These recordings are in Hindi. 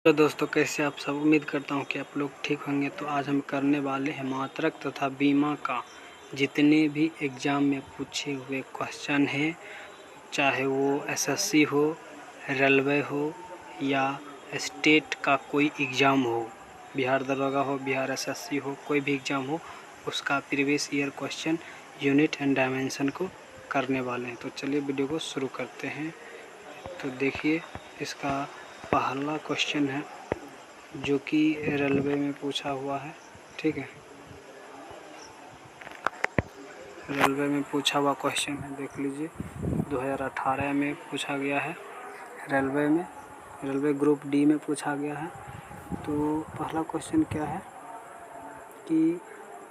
तो दोस्तों, कैसे आप सब। उम्मीद करता हूँ कि आप लोग ठीक होंगे। तो आज हम करने वाले हैं मात्रक तथा बीमा का जितने भी एग्ज़ाम में पूछे हुए क्वेश्चन हैं, चाहे वो एसएससी हो, रेलवे हो या स्टेट का कोई एग्ज़ाम हो, बिहार दरोगा हो, बिहार एसएससी हो, कोई भी एग्ज़ाम हो, उसका previous year question unit and dimension को करने वाले हैं। तो चलिए वीडियो को शुरू करते हैं। तो देखिए, इसका पहला क्वेश्चन है जो कि रेलवे में पूछा हुआ है। ठीक है, रेलवे में पूछा हुआ क्वेश्चन है, देख लीजिए। 2018 में पूछा गया है, रेलवे ग्रुप डी में पूछा गया है। तो पहला क्वेश्चन क्या है कि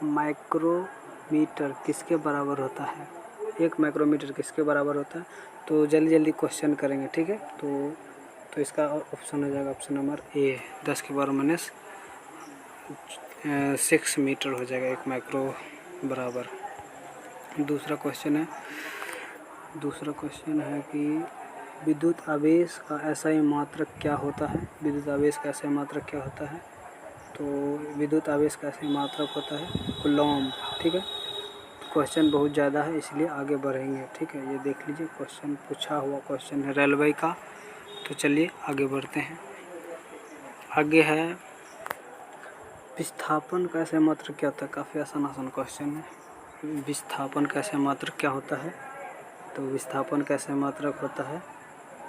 माइक्रोमीटर किसके बराबर होता है। एक माइक्रोमीटर किसके बराबर होता है। तो जल्दी क्वेश्चन करेंगे, ठीक है। तो इसका ऑप्शन हो जाएगा ऑप्शन नंबर ए, 10⁻⁶ मीटर हो जाएगा एक माइक्रो बराबर। दूसरा क्वेश्चन है कि विद्युत आवेश का SI मात्रक क्या होता है। विद्युत आवेश का SI मात्रक क्या होता है। तो विद्युत आवेश का SI मात्रक होता है कूलॉम। ठीक है, क्वेश्चन बहुत ज़्यादा है इसलिए आगे बढ़ेंगे। ठीक है, ये देख लीजिए, क्वेश्चन पूछा हुआ क्वेश्चन है रेलवे का। तो चलिए आगे बढ़ते हैं। आगे है विस्थापन का SI मात्रक क्या होता है। काफ़ी आसान क्वेश्चन है। विस्थापन का SI मात्रक क्या होता है। तो विस्थापन का SI मात्रक होता है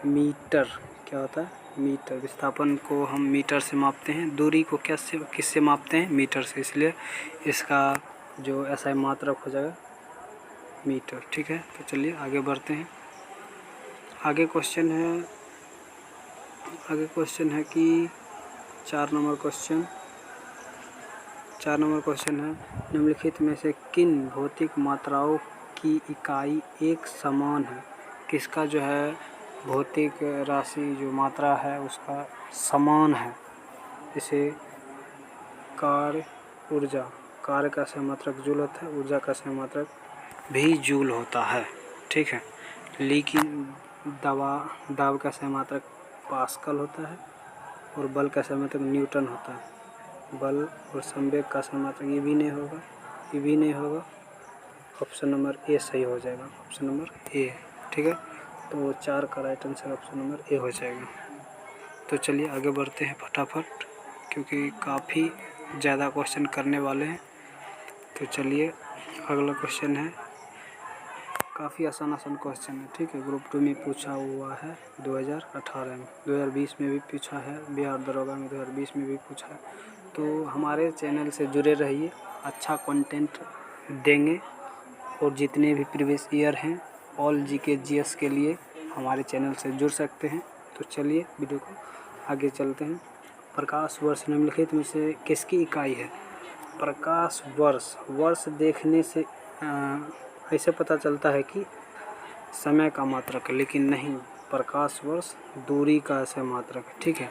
मीटर। क्या होता है, मीटर। विस्थापन को हम मीटर से मापते हैं, दूरी को किससे मापते हैं, मीटर से, इसलिए इसका जो SI मात्रक हो जाएगा मीटर। ठीक है, तो चलिए आगे बढ़ते हैं। आगे क्वेश्चन है कि 4 नंबर क्वेश्चन है, निम्नलिखित में से किन भौतिक मात्राओं की इकाई एक समान है। किसका जो है भौतिक राशि जो मात्रा है उसका समान है। इसे कार्य का SI मात्रक जूल होता है, ऊर्जा का SI मात्रक भी जूल होता है। ठीक है, लेकिन दाब का SI मात्रक पास्कल होता है और बल का SI मात्रक न्यूटन होता है। बल और संवेग का SI मात्रक ये भी नहीं होगा। ऑप्शन नंबर ए सही हो जाएगा, ऑप्शन नंबर ए। ठीक है, तो 4 का right answer option number A हो जाएगा। तो चलिए आगे बढ़ते हैं फटाफट, क्योंकि काफ़ी ज़्यादा क्वेश्चन करने वाले हैं। तो चलिए अगला क्वेश्चन है, काफ़ी आसान क्वेश्चन है। ठीक है, ग्रुप 2 में पूछा हुआ है 2018 में, 2020 में भी पूछा है, बिहार दरोगा में 2020 में भी पूछा है। तो हमारे चैनल से जुड़े रहिए, अच्छा कंटेंट देंगे और जितने भी प्रीवियस ईयर हैं ऑल GK GS के लिए हमारे चैनल से जुड़ सकते हैं। तो चलिए वीडियो को आगे चलते हैं। प्रकाश वर्ष निम्नलिखित में से किसकी इकाई है। प्रकाश वर्ष देखने से ऐसे पता चलता है कि समय का मात्रक है, लेकिन नहीं, प्रकाश वर्ष दूरी का SI मात्रक है। ठीक है,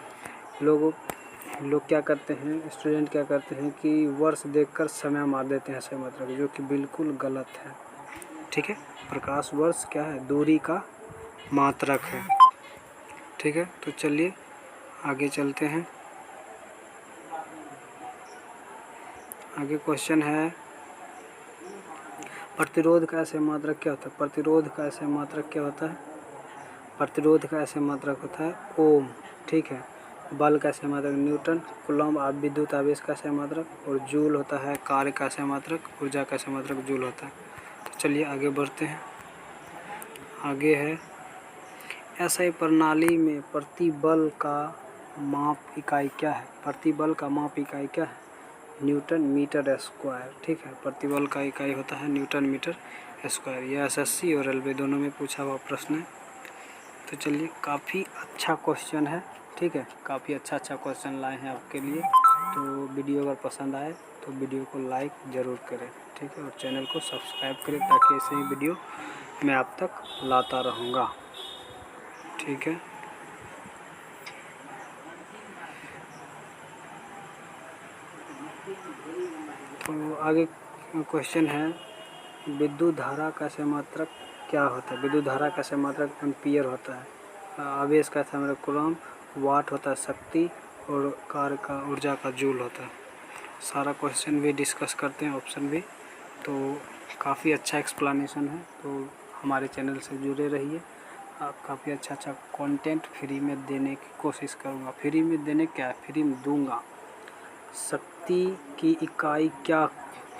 लोग क्या करते हैं, स्टूडेंट क्या करते हैं कि वर्ष देखकर समय मार देते हैं SI मात्रक, जो कि बिल्कुल गलत है। ठीक है, प्रकाश वर्ष क्या है, दूरी का मात्रक है। ठीक है, तो चलिए आगे चलते हैं। आगे क्वेश्चन है, प्रतिरोध का SI मात्रक क्या होता है। प्रतिरोध का SI मात्रक क्या होता है। प्रतिरोध का SI मात्रक होता है ओम। ठीक है, बल का SI मात्रक न्यूटन, कूलॉम विद्युत आवेश का SI मात्रक, और जूल होता है कार्य का SI मात्रक, ऊर्जा का SI मात्रक जूल होता है। तो चलिए आगे बढ़ते हैं। आगे है SI प्रणाली में प्रतिबल का माप इकाई क्या है। प्रतिबल का माप इकाई क्या है, न्यूटन मीटर स्क्वायर। ठीक है, प्रतिबल का इकाई होता है न्यूटन मीटर स्क्वायर। यह SSC और रेलवे दोनों में पूछा हुआ प्रश्न है। तो चलिए, काफ़ी अच्छा क्वेश्चन है। ठीक है, काफ़ी अच्छा क्वेश्चन लाए हैं आपके लिए। तो वीडियो अगर पसंद आए तो वीडियो को लाइक ज़रूर करें। ठीक है, और चैनल को सब्सक्राइब करें ताकि ऐसे ही वीडियो मैं आप तक लाता रहूँगा। ठीक है, तो आगे क्वेश्चन है, विद्युत धारा का SI मात्रक क्या होता है। विद्युत धारा का SI मात्रक एम्पियर होता है। आवेश का SI मात्रक कूलॉम, वाट होता है शक्ति, और कार्य का ऊर्जा का जूल होता है। सारा क्वेश्चन भी डिस्कस करते हैं, ऑप्शन भी। तो काफ़ी अच्छा एक्सप्लेनेशन है, तो हमारे चैनल से जुड़े रहिए। आप काफ़ी अच्छा कंटेंट फ्री में देने की कोशिश करूँगा। फ्री में देने क्या है, फ्री में दूँगा। शक्ति की इकाई क्या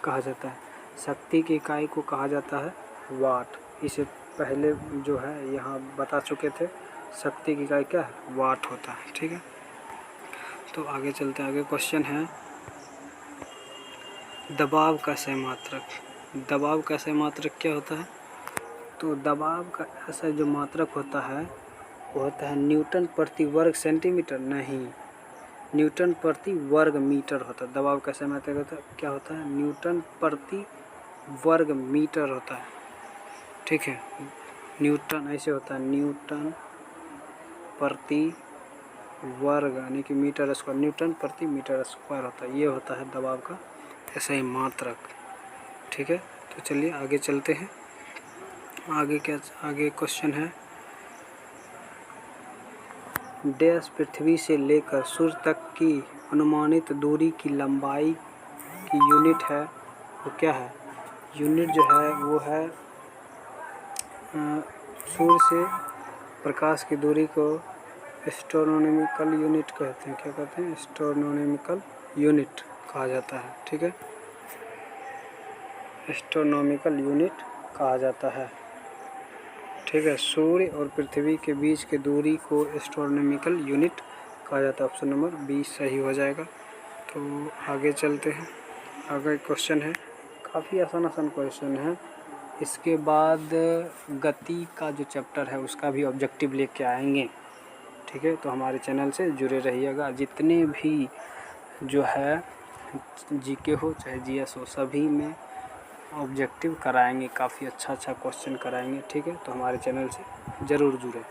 कहा जाता है? शक्ति की इकाई को कहा जाता है वाट। इसे पहले जो है यहाँ बता चुके थे। शक्ति की इकाई क्या है? वाट होता है। ठीक है, तो आगे चलते हैं। आगे क्वेश्चन है, दबाव का सैमात्रक। दबाव का सैमात्रक क्या होता है? तो दबाव का ऐसा जो मात्रक होता है वो होता है न्यूटन प्रति वर्ग सेंटीमीटर। नहीं, न्यूटन प्रति वर्ग मीटर होता है। दबाव का सैमात्रक होता है क्या होता है? न्यूटन प्रति वर्ग मीटर होता है। ठीक है, न्यूटन ऐसे होता है, न्यूटन प्रति वर्ग यानी कि मीटर स्क्वायर, न्यूटन प्रति मीटर स्क्वायर होता है। ये होता है दबाव का ऐसा ही मात्रक। ठीक है, तो चलिए आगे चलते हैं। आगे क्वेश्चन है, डैश पृथ्वी से लेकर सूर्य तक की अनुमानित दूरी की लंबाई की यूनिट है, वो क्या है? यूनिट जो है वो है सूर्य से प्रकाश की दूरी को एस्ट्रोनॉमिकल यूनिट कहते हैं। क्या कहते हैं? एस्ट्रोनॉमिकल यूनिट कहा जाता है। ठीक है, एस्ट्रोनॉमिकल यूनिट कहा जाता है। ठीक है, सूर्य और पृथ्वी के बीच की दूरी को एस्ट्रोनॉमिकल यूनिट कहा जाता है। ऑप्शन नंबर 20 सही हो जाएगा। तो आगे चलते हैं। आगे क्वेश्चन है, काफ़ी आसान क्वेश्चन है। इसके बाद गति का जो चैप्टर है उसका भी ऑब्जेक्टिव लेके आएंगे। ठीक है, तो हमारे चैनल से जुड़े रहिएगा। जितने भी जो है जीके हो चाहे जीएस हो, सभी में ऑब्जेक्टिव कराएंगे। काफ़ी अच्छा क्वेश्चन कराएंगे। ठीक है, तो हमारे चैनल से ज़रूर जुड़े।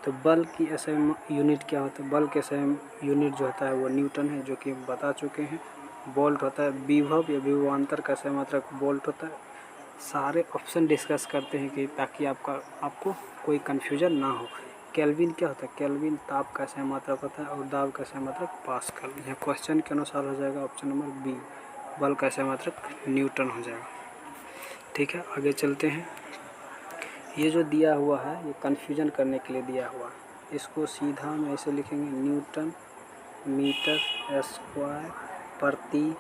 तो बल की एसआई यूनिट क्या होता है? बल के एसआई यूनिट जो होता है वो न्यूटन है, जो कि हम बता चुके हैं। वोल्ट होता है, विभव या विभवांतर का एसआई मात्रक वोल्ट होता है। सारे ऑप्शन डिस्कस करते हैं कि ताकि आपको कोई कन्फ्यूजन ना हो। केल्विन क्या होता है? केल्विन ताप का एसआई मात्रक होता है और दाब का एसआई मात्रक पास्कल। यह क्वेश्चन के अनुसार हो जाएगा ऑप्शन नंबर बी, बल का एसआई मात्रक न्यूटन हो जाएगा। ठीक है, आगे चलते हैं। ये जो दिया हुआ है ये कन्फ्यूजन करने के लिए दिया हुआ है। इसको सीधा में ऐसे लिखेंगे, न्यूटन मीटर स्क्वायर प्रति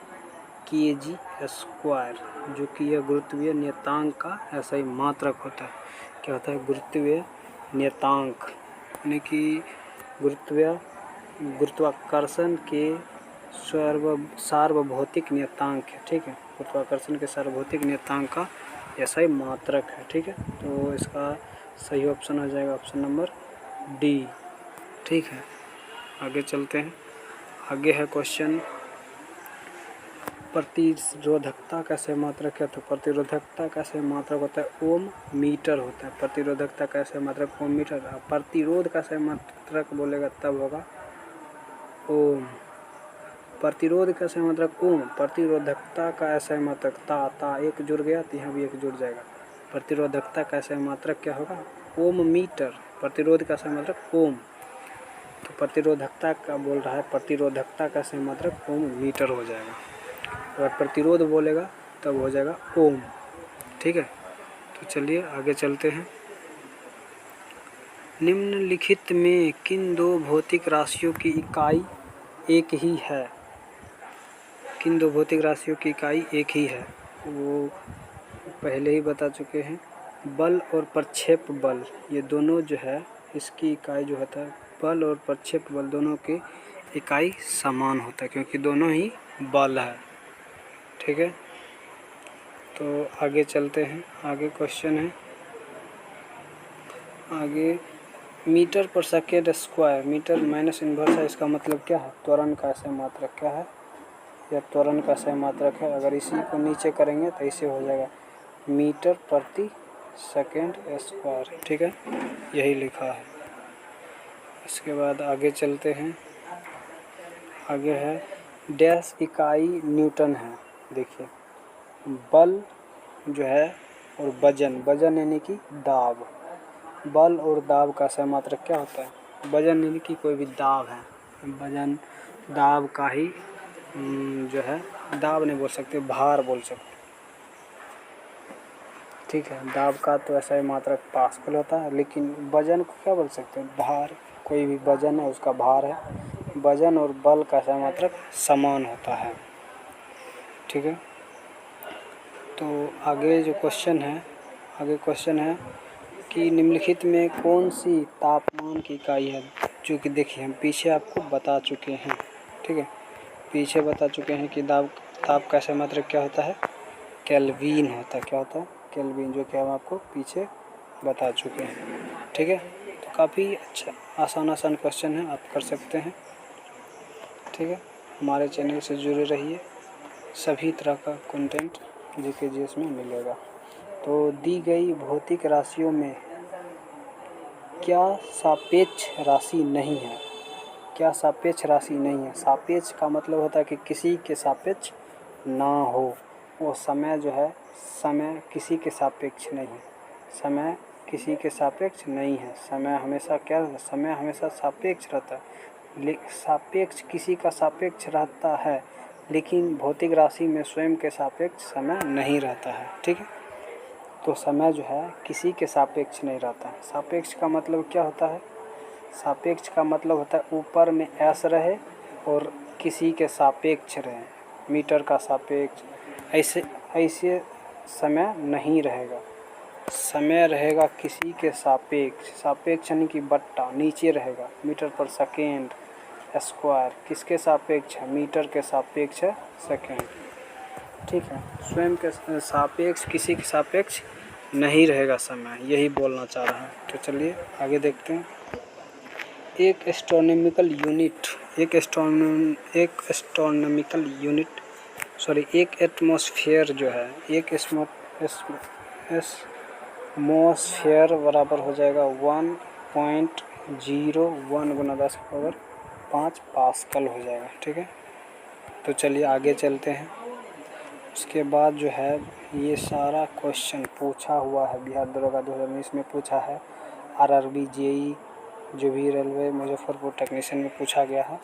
केजी स्क्वायर, जो कि यह गुरुत्वीय नियतांक का ऐसा ही मात्रक होता है। क्या होता है? गुरुत्वीय नियतांक, यानी कि गुरुत्वाकर्षण के सार्वभौतिक नियतांक है। ठीक है, गुरुत्वाकर्षण के सार्वभौतिक नियतांक का ऐसा ही मात्रक है। ठीक है, तो इसका सही ऑप्शन हो जाएगा ऑप्शन नंबर डी। ठीक है, आगे चलते हैं। आगे है क्वेश्चन, प्रतिरोधकता का सही मात्रक क्या होता है? प्रतिरोधकता का सही मात्रक होता है ओम मीटर होता है। प्रतिरोधकता का सही मात्रक ओम मीटर। प्रतिरोध का सही मात्रक बोलेगा तब होगा ओम। प्रतिरोध का सही मात्रक ओम। प्रतिरोधकता का सही मात्रक ता एक जुड़ गया तो यहाँ भी एक जुड़ जाएगा। प्रतिरोधकता का सही मात्रक क्या होगा? ओम मीटर। प्रतिरोध का सही मात्रक ओम। तो प्रतिरोधकता का बोल रहा है, प्रतिरोधकता का सही मात्रक ओम मीटर हो जाएगा। अगर प्रतिरोध बोलेगा तब हो जाएगा ओम। ठीक है, तो चलिए आगे चलते हैं। निम्नलिखित में किन दो भौतिक राशियों की इकाई एक ही है? किन दो भौतिक राशियों की इकाई एक ही है? वो पहले ही बता चुके हैं। बल और प्रक्षेप बल, ये दोनों जो है इसकी इकाई जो होता है, बल और प्रक्षेप बल दोनों की इकाई समान होता है, क्योंकि दोनों ही बल है। ठीक है, तो आगे चलते हैं। आगे क्वेश्चन है, आगे मीटर पर second square, metre minus inverse है, इसका मतलब क्या है? त्वरण का सही मात्रक क्या है? यह त्वरण का सही मात्रक है। अगर इसी को नीचे करेंगे तो इसे हो जाएगा मीटर प्रति सेकेंड स्क्वायर। ठीक है, यही लिखा है। इसके बाद आगे चलते हैं। आगे है डैश इकाई न्यूटन है। देखिए, बल जो है और वजन यानी कि दाब। बल और दाब का सही मात्रक क्या होता है? वजन यानी कि कोई भी दाब है, वजन दाब का ही जो है, दाब नहीं बोल सकते, भार बोल सकते। ठीक है, दाब का तो ऐसा ही मात्रक पास्कल होता है, लेकिन वजन को क्या बोल सकते हैं, भार। कोई भी वजन है उसका भार है। वजन और बल का ऐसा मात्रक समान होता है। ठीक है, तो आगे जो क्वेश्चन है कि निम्नलिखित में कौन सी तापमान की इकाई है, जो कि देखिए हम पीछे आपको बता चुके हैं। ठीक है, पीछे बता चुके हैं कि ताप का ऐसा मात्रक क्या होता है, केल्विन होता है। क्या होता है, केल्विन, जो कि हम आपको पीछे बता चुके हैं। ठीक है, तो काफ़ी अच्छा आसान क्वेश्चन है, आप कर सकते हैं। ठीक है, हमारे चैनल से जुड़े रहिए, सभी तरह का कंटेंट जीके जीएस में मिलेगा। तो दी गई भौतिक राशियों में क्या सापेक्ष राशि नहीं है, क्या सापेक्ष राशि नहीं है। सापेक्ष का मतलब होता है कि किसी के सापेक्ष ना हो। वो समय जो है, समय किसी के सापेक्ष नहीं है, समय किसी के सापेक्ष नहीं है। समय हमेशा क्या है, समय हमेशा सापेक्ष रहता है। सापेक्ष किसी का सापेक्ष रहता है, लेकिन भौतिक राशि में स्वयं के सापेक्ष समय नहीं रहता है। ठीक है, तो समय जो है किसी के सापेक्ष नहीं रहता है। सापेक्ष का मतलब क्या होता है, सापेक्ष का मतलब होता है ऊपर में एस रहे और किसी के सापेक्ष रहे, मीटर का सापेक्ष, ऐसे समय नहीं रहेगा। समय रहेगा किसी के सापेक्ष, सापेक्ष यानी कि बट्टा नीचे रहेगा, मीटर पर सेकेंड स्क्वायर किसके सापेक्ष है, मीटर के सापेक्ष है सेकेंड। ठीक है, स्वयं के सापेक्ष किसी के सापेक्ष नहीं रहेगा समय, यही बोलना चाह रहा है। तो चलिए आगे देखते हैं। एक एस्ट्रोनॉमिकल यूनिट एक एटमॉस्फेयर जो है, एक एटमॉस्फेयर बराबर हो जाएगा 1.01 गुना 10⁵ पास्कल हो जाएगा। ठीक है, तो चलिए आगे चलते हैं। उसके बाद जो है ये सारा क्वेश्चन पूछा हुआ है, बिहार दरोगा 2019 में पूछा है, RRB JEE जो भी रेलवे मुजफ्फरपुर टेक्नीशियन में पूछा गया है।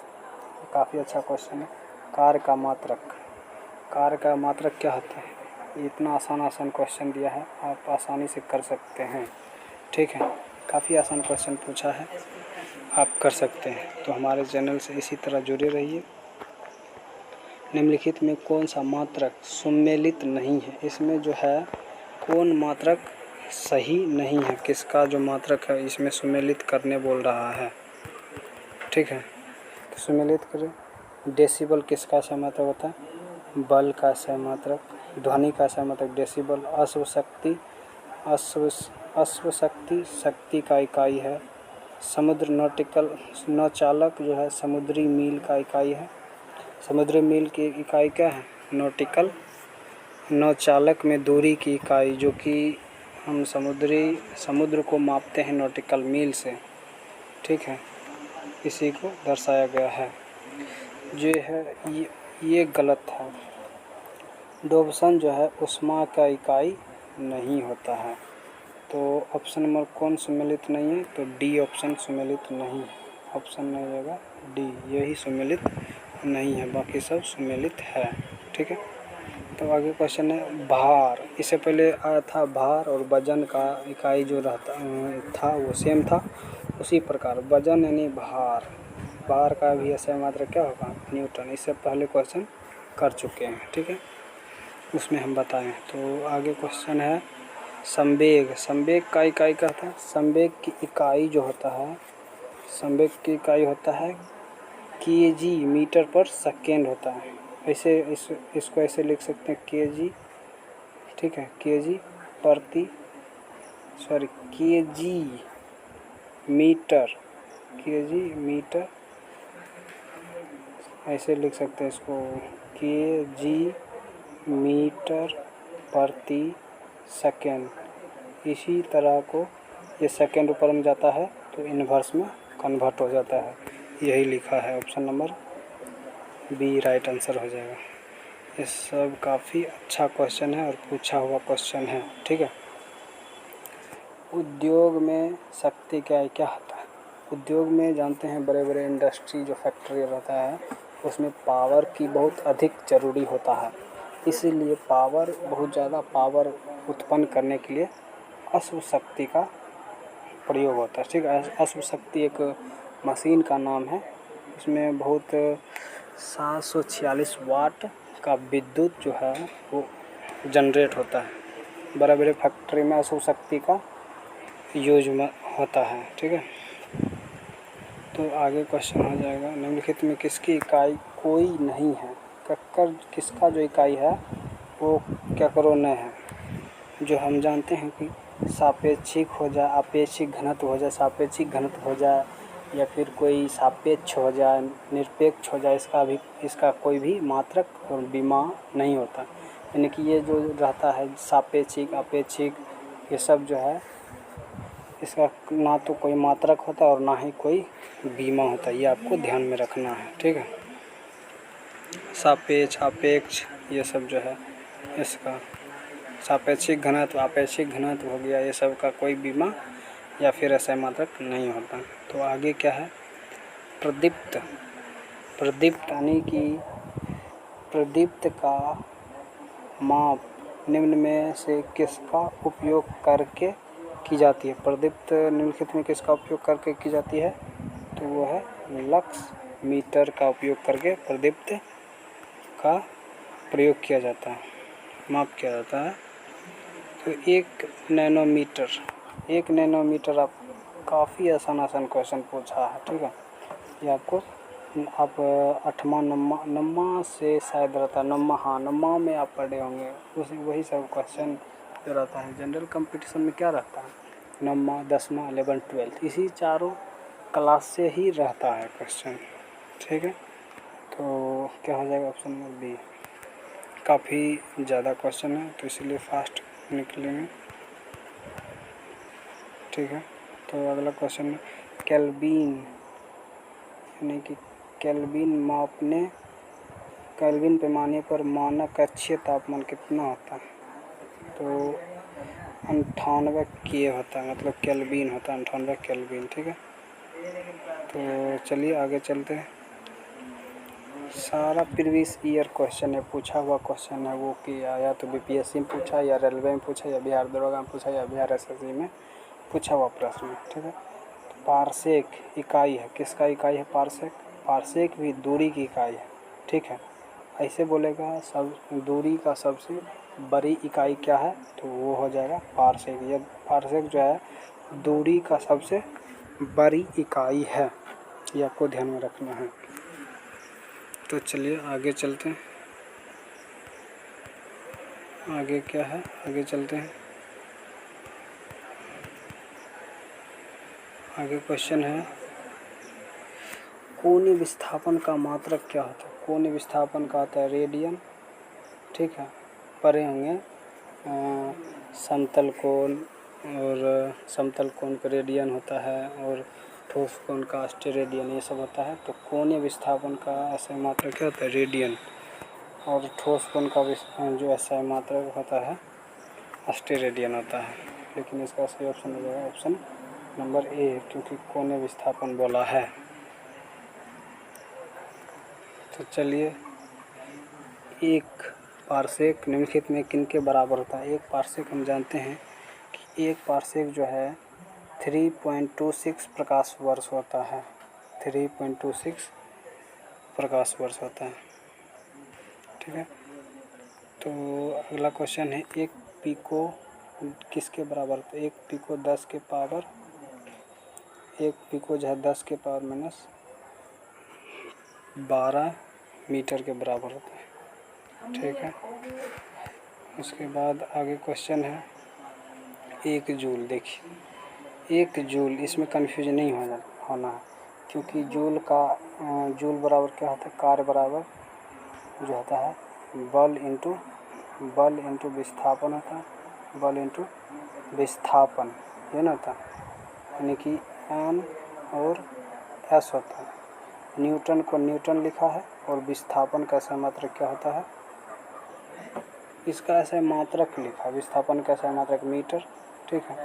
काफ़ी अच्छा क्वेश्चन है। कार्य का मात्रक क्या होता है, इतना आसान क्वेश्चन दिया है, आप आसानी से कर सकते हैं। ठीक है, काफ़ी आसान क्वेश्चन पूछा है, आप कर सकते हैं। तो हमारे चैनल से इसी तरह जुड़े रहिए। निम्नलिखित में कौन सा मात्रक सम्मिलित नहीं है, इसमें जो है कौन मात्रक सही नहीं है, किसका जो मात्रक है इसमें सम्मिलित करने बोल रहा है। ठीक है, तो सम्मिलित करें। डेसिबल किसका सही मात्रक होता है, बल का सही मात्रक, ध्वनि का सही मात्रक डेसिबल, अश्वशक्ति शक्ति का इकाई है, समुद्र नौचालक जो है समुद्री मील का इकाई है। समुद्री मील की इकाई क्या है, नॉटिकल। नौचालक में दूरी की इकाई, जो कि हम समुद्र को मापते हैं नॉटिकल मील से। ठीक है, इसी को दर्शाया गया है। जो है ये गलत है। डोबसन जो है उष्मा का इकाई नहीं होता है। तो ऑप्शन नंबर कौन सम्मिलित नहीं है, तो डी ऑप्शन सम्मिलित नहीं है। ऑप्शन नहीं रहेगा डी, यही सम्मिलित नहीं है, बाकी सब सम्मिलित है। ठीक है, तो आगे क्वेश्चन है भार। इससे पहले आया था भार और वजन का इकाई जो रहता था वो सेम था। उसी प्रकार वजन यानी भार का भी ऐसा मात्रा क्या होगा, न्यूटन। इससे पहले क्वेश्चन कर चुके हैं। ठीक है, उसमें हम बताएं। तो आगे क्वेश्चन है संवेग का इकाई क्या था, संवेग की इकाई जो होता है, संवेग की इकाई होता है केजी, मीटर पर सेकेंड होता है। ऐसे इसको ऐसे लिख सकते हैं केजी। ठीक है, केजी मीटर, ऐसे लिख सकते हैं इसको केजी मीटर प्रति सेकेंड। इसी तरह को ये सेकेंड ऊपर में जाता है तो इन्वर्स में कन्वर्ट हो जाता है, यही लिखा है। Option number B right answer हो जाएगा। ये सब काफ़ी अच्छा क्वेश्चन है और पूछा हुआ क्वेश्चन है। ठीक है, उद्योग में शक्ति क्या होता है, उद्योग में जानते हैं बड़े बड़े इंडस्ट्री जो फैक्ट्री रहता है उसमें पावर की बहुत अधिक ज़रूरी होता है, इसीलिए पावर बहुत ज़्यादा पावर उत्पन्न करने के लिए अश्व शक्ति का प्रयोग होता है। ठीक है, अश्व शक्ति एक मशीन का नाम है, उसमें बहुत 746 वाट का विद्युत जो है वो जनरेट होता है। बड़े बड़े फैक्ट्री में अश्व शक्ति का यूज में होता है। ठीक है, तो आगे क्वेश्चन हो जाएगा, निम्नलिखित में किसकी इकाई कोई नहीं है। कक्कर किसका जो इकाई है वो कैकरोनय है। जो हम जानते हैं कि सापेक्षिक हो जाए, आपेक्षिक घनत्व हो जाए, सापेक्षिक घनत्व हो जाए या फिर कोई सापेक्ष हो जाए, निरपेक्ष हो जाए, इसका कोई भी मात्रक और विमा नहीं होता। यानी कि ये जो रहता है सापेक्षिक, आपेक्षिक, ये सब जो है इसका ना तो कोई मात्रक होता है और ना ही कोई बीमा होता है, ये आपको ध्यान में रखना है। ठीक है, सापेक्ष, आपेक्ष, ये सब जो है इसका सापेक्षिक घनत्व, आपेक्षिक घनत्व हो गया, ये सब का कोई बीमा या फिर ऐसा मात्रक नहीं होता। तो आगे क्या है, प्रदीप्त। प्रदीप्त यानी कि प्रदीप्त का माप निम्न में से किसका उपयोग करके की जाती है। प्रदीप्त निम्नलिखित में किसका उपयोग करके की जाती है, तो वो है लक्स मीटर का उपयोग करके प्रदीप्त का प्रयोग किया जाता है, माप किया जाता है। तो 1 नैनोमीटर आप काफ़ी आसान क्वेश्चन पूछा है। ठीक है, ये आपको आप 8वां नम्मा से शायद रहता है, नम्मा में आप पढ़े होंगे, वही सब क्वेश्चन जो रहता है जनरल कंपटीशन में। क्या रहता है, नम्मा, 10वां, 11, 12, इसी चारों क्लास से ही रहता है क्वेश्चन। ठीक है, तो क्या हो जाएगा, ऑप्शन नंबर बी। काफ़ी ज़्यादा क्वेश्चन है तो इसलिए फास्ट निकलेंगे। ठीक है, तो अगला क्वेश्चन है केल्विन, यानी कि केल्विन पैमाने पर मानक कक्षीय तापमान कितना होता है, तो 98 के होता है, मतलब केल्विन होता है 98 केल्विन। ठीक है, तो चलिए आगे चलते हैं। सारा प्रीवियस ईयर क्वेश्चन है, पूछा हुआ क्वेश्चन है वो कि या तो बीपीएससी में पूछा, या रेलवे में पूछा, या बिहार दरोगा में पूछा, या बिहार एसएससी में पूछा हुआ प्रश्न है। ठीक है, तो पारसेक इकाई है, किसका इकाई है पारसेक। पारसेक भी दूरी की इकाई है। ठीक है, ऐसे बोलेगा सब दूरी का सबसे बड़ी इकाई क्या है, तो वो हो जाएगा पारसेक। ये पारसेक जो है दूरी का सबसे बड़ी इकाई है, ये आपको ध्यान में रखना है। तो चलिए आगे चलते हैं। आगे क्या है, आगे चलते हैं। आगे क्वेश्चन है कोणीय विस्थापन का मात्रक क्या होता है। कोणीय विस्थापन का होता है रेडियन। ठीक है, पढ़े होंगे समतल कोण, और समतल कोण का रेडियन होता है और ठोस कोण का अस्टेरेडियन, ये सब होता है। तो कोणीय विस्थापन का ऐसा मात्रक क्या होता है, रेडियन, और ठोस कोण का जो ऐसा मात्रक होता है अस्टेरेडियन होता है। लेकिन इसका सही ऑप्शन हो जाएगा ऑप्शन नंबर ए, क्योंकि कोणीय विस्थापन बोला है। तो चलिए, एक पारसेक निम्नलिखित में किन के बराबर होता है। एक पारसेक हम जानते हैं कि एक पारसेक जो है 3.26 प्रकाश वर्ष होता है। 3.26 प्रकाश वर्ष होता है। ठीक है, तो अगला क्वेश्चन है एक पिको किसके बराबर होता है। एक पिको 10 के पावर, एक पिको जो है 10 के पावर माइनस 12 मीटर के बराबर होता है। ठीक है, उसके बाद आगे क्वेश्चन है 1 जूल। देखिए 1 जूल, इसमें कन्फ्यूजन नहीं होना है, क्योंकि जूल बराबर क्या होता है, कार्य बराबर जो होता है बल इंटू विस्थापन होता है, बल इंटू विस्थापन, ये ना होता है, यानी कि एम और एस होता है। न्यूटन को न्यूटन लिखा है, और विस्थापन का ऐसा मात्रक क्या होता है, इसका ऐसा मात्रक लिखा, विस्थापन का ऐसा मात्रक मीटर। ठीक है,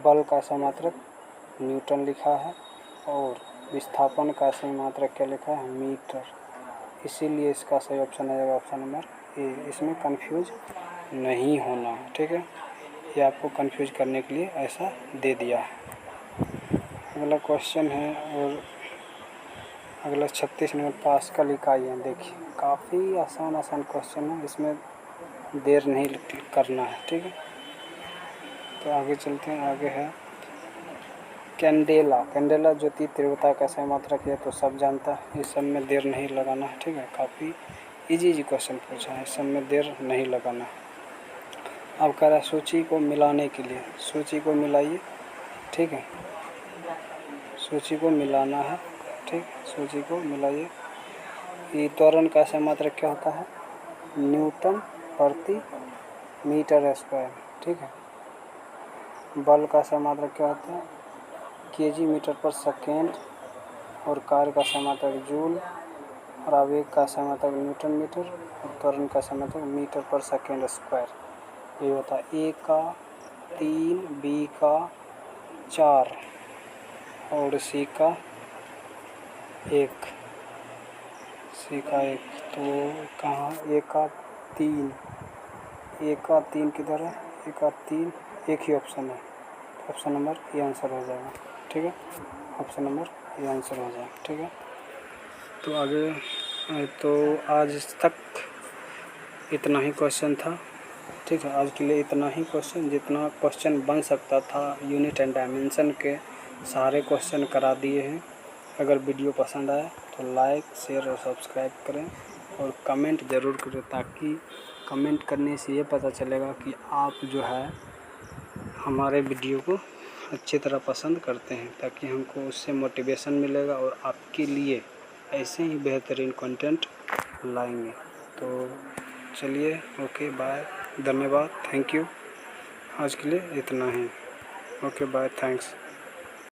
बल का ऐसा मात्रक न्यूटन लिखा है और विस्थापन का सही मात्रक क्या लिखा है, मीटर। इसीलिए इसका सही ऑप्शन आ जाएगा ऑप्शन नंबर ए। इसमें कंफ्यूज नहीं होना है, ठीक है। ये आपको कंफ्यूज करने के लिए ऐसा दे दिया है। अगला क्वेश्चन है और अगला 36 नंबर पास्कल इकाइयाँ। देखिए काफ़ी आसान क्वेश्चन है, इसमें देर नहीं करना है, ठीक है। तो आगे चलते हैं। आगे है कैंडेला ज्योति तीव्रता का सही मात्रक है तो सब जानता है, इस सब में देर नहीं लगाना है, ठीक है। काफ़ी इजी क्वेश्चन पूछा है, इस सब में देर नहीं लगाना है। अब कह रहा है सूची को मिलाने के लिए, सूची को मिलाइए, ठीक है। सूची को मिलाना है, ठीक, सूची को मिलाइए। ये त्वरण का सही मात्रक क्या होता है, न्यूटन प्रति मीटर स्क्वायर, ठीक है। बल का सही मात्रक क्या होता है, केजी मीटर पर सेकेंड। और कार्य का सही मात्रक जूल। और आवेग का सही मात्रक न्यूटन मीटर। और त्वरण का सही मात्रक मीटर पर सेकेंड स्क्वायर। ये होता है ए का 3, बी का 4 और सी का 1। तो कहाँ, ए का 3 किधर है, ए का 3 एक ही ऑप्शन है, ऑप्शन नंबर ये आंसर हो जाएगा, ठीक है। ऑप्शन नंबर ये आंसर हो जाएगा, ठीक है। तो आगे तो आज तक इतना ही क्वेश्चन था, ठीक है। आज के लिए इतना ही क्वेश्चन, जितना क्वेश्चन बन सकता था यूनिट एंड डायमेंशन के सारे क्वेश्चन करा दिए हैं। अगर वीडियो पसंद आए तो लाइक, शेयर और सब्सक्राइब करें और कमेंट ज़रूर करें, ताकि कमेंट करने से ये पता चलेगा कि आप जो है हमारे वीडियो को अच्छी तरह पसंद करते हैं, ताकि हमको उससे मोटिवेशन मिलेगा और आपके लिए ऐसे ही बेहतरीन कंटेंट लाएंगे। तो चलिए, ओके बाय, धन्यवाद, थैंक यू। आज के लिए इतना ही, ओके बाय, थैंक्स।